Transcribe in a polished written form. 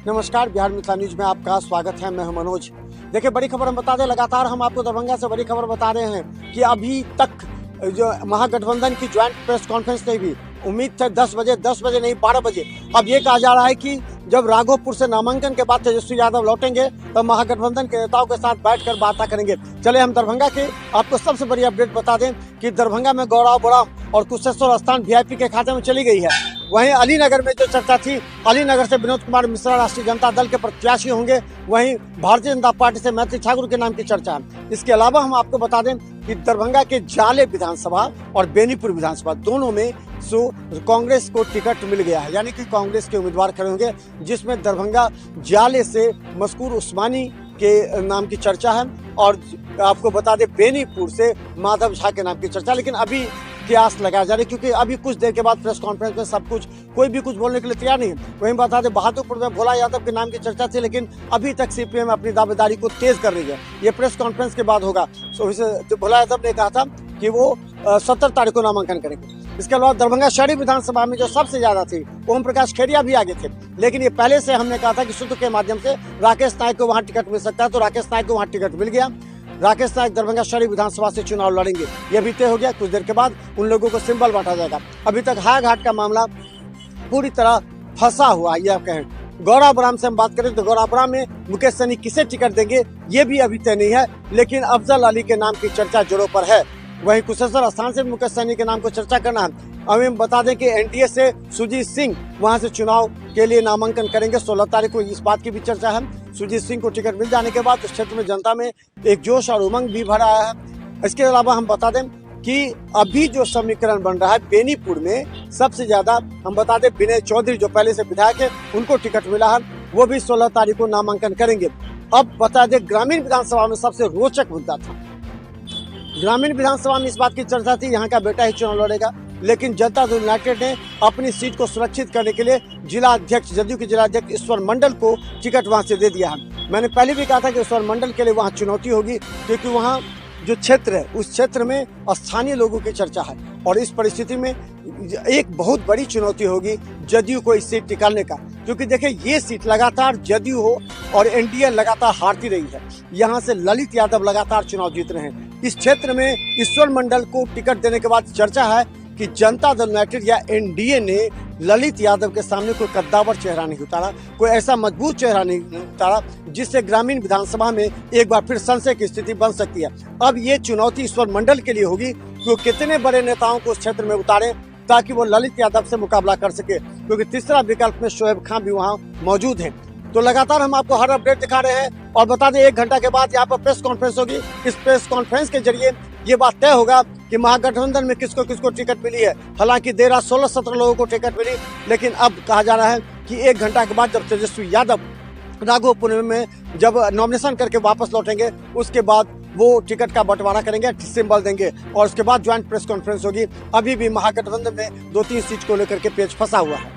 नमस्कार, बिहार मिथिला न्यूज में आपका स्वागत है। मैं हूं मनोज। देखिए, बड़ी खबर हम बता दें, लगातार हम आपको दरभंगा से बड़ी खबर बता रहे हैं कि अभी तक जो महागठबंधन की ज्वाइंट प्रेस कॉन्फ्रेंस नहीं हुई। उम्मीद थे 10 बजे नहीं 12 बजे। अब ये कहा जा रहा है कि जब राघोपुर से नामांकन के बाद तेजस्वी यादव लौटेंगे तब महागठबंधन के नेताओं के साथ बैठकर बातें करेंगे। चले हम दरभंगा के आपको सबसे बड़ी अपडेट बता दें कि दरभंगा में गौरव बोराम और कुशेश्वर स्थान वीआईपी के खाते में चली गई है। वहीं अलीनगर में जो चर्चा थी, अलीनगर से विनोद कुमार मिश्रा राष्ट्रीय जनता दल के प्रत्याशी होंगे। वहीं भारतीय जनता पार्टी से मैत्री ठाकुर के नाम की चर्चा है। इसके अलावा हम आपको बता दें कि दरभंगा के जाले विधानसभा और बेनीपुर विधानसभा दोनों में कांग्रेस को टिकट मिल गया है, यानी कि कांग्रेस के उम्मीदवार खड़े होंगे, जिसमें दरभंगा जाले से मस्कूर उस्मानी के नाम की चर्चा है और आपको बता दें बेनीपुर से माधव झा के नाम की चर्चा। लेकिन अभी प्रयास लगाया जा रहा है क्योंकि अभी कुछ देर के बाद प्रेस कॉन्फ्रेंस में सब कुछ कोई भी कुछ बोलने के लिए तैयार नहीं है। वहीं बता दें बहादुरपुर में भोला यादव के नाम की चर्चा थी, लेकिन अभी तक सीपीएम अपनी दावेदारी को तेज कर रही है। ये प्रेस कॉन्फ्रेंस के बाद होगा। जो भोला यादव ने कहा था कि वो 17 तारीख को नामांकन करेंगे। इसके अलावा दरभंगा शहरी विधानसभा में जो सबसे ज्यादा थी, ओम प्रकाश खेरिया भी आगे थे, लेकिन ये पहले से हमने कहा था कि सूत्र के माध्यम से राकेश नायक को वहां टिकट मिल सकता है, तो राकेश नायक को वहां टिकट मिल गया। राकेश नायक दरभंगा शहरी विधानसभा से चुनाव लड़ेंगे, यह भी तय हो गया। कुछ देर के बाद उन लोगों को सिंबल बांटा जाएगा। अभी तक हाया घाट का मामला पूरी तरह फंसा हुआ है। यह कहें गौरव बोराम से हम बात करें तो गौरव बोराम में मुकेश सहनी किसे टिकट देंगे ये भी अभी तय नहीं है, लेकिन अफजल अली के नाम की चर्चा जोरों पर है। वहीं कुशेश्वर स्थान से मुकेश सहनी के नाम को चर्चा करना है। अब हम बता दें कि एनडीए से सुजीत सिंह वहां से चुनाव के लिए नामांकन करेंगे 16 तारीख को। इस बात की भी चर्चा है। सुजीत सिंह को टिकट मिल जाने के बाद उस क्षेत्र में जनता में एक जोश और उमंग भी भरा है। इसके अलावा हम बता दें कि अभी जो समीकरण बन रहा है बेनीपुर में सबसे ज्यादा हम बता दें विनय चौधरी जो पहले से विधायक है उनको टिकट मिला है, वो भी 16 तारीख को नामांकन करेंगे। अब बता दें ग्रामीण विधानसभा में सबसे रोचक मुद्दा था। ग्रामीण विधानसभा में इस बात की चर्चा थी यहाँ का बेटा ही चुनाव लड़ेगा, लेकिन जनता दल यूनाइटेड ने अपनी सीट को सुरक्षित करने के लिए जिला अध्यक्ष जदयू के जिला अध्यक्ष ईश्वर मंडल को टिकट वहां से दे दिया है। मैंने पहले भी कहा था कि ईश्वर मंडल के लिए वहां चुनौती होगी, क्योंकि वहां जो क्षेत्र है उस क्षेत्र में स्थानीय लोगों की चर्चा है और इस परिस्थिति में एक बहुत बड़ी चुनौती होगी जदयू को इस सीट निकालने का। क्योंकि देखिए ये सीट लगातार जदयू हो और एनडीए लगातार हारती रही है। यहाँ से ललित यादव लगातार चुनाव जीत रहे हैं। इस क्षेत्र में ईश्वर मंडल को टिकट देने के बाद चर्चा है कि जनता दल यूनाइटेड या एनडीए ने ललित यादव के सामने कोई कद्दावर चेहरा नहीं उतारा, कोई ऐसा मजबूत चेहरा नहीं उतारा जिससे ग्रामीण विधानसभा में एक बार फिर संशय की स्थिति बन सकती है। अब ये चुनौती ईश्वर मंडल के लिए होगी कि वो कितने बड़े नेताओं को उस क्षेत्र में उतारे ताकि वो ललित यादव से मुकाबला कर सके, क्योंकि तीसरा विकल्प में शोएब खान भी वहाँ मौजूद है। तो लगातार हम आपको हर अपडेट दिखा रहे हैं और बता दें 1 घंटा के बाद यहाँ पर प्रेस कॉन्फ्रेंस होगी। इस प्रेस कॉन्फ्रेंस के जरिए ये बात तय होगा कि महागठबंधन में किसको किसको टिकट मिली है। हालांकि देर रात 16-17 लोगों को टिकट मिली, लेकिन अब कहा जा रहा है कि 1 घंटा के बाद जब तेजस्वी यादव राघोपुर में जब नॉमिनेशन करके वापस लौटेंगे उसके बाद वो टिकट का बंटवारा करेंगे, सिंबल देंगे और उसके बाद ज्वाइंट प्रेस कॉन्फ्रेंस होगी। अभी भी महागठबंधन में 2-3 सीट को लेकर के पेच फंसा हुआ है।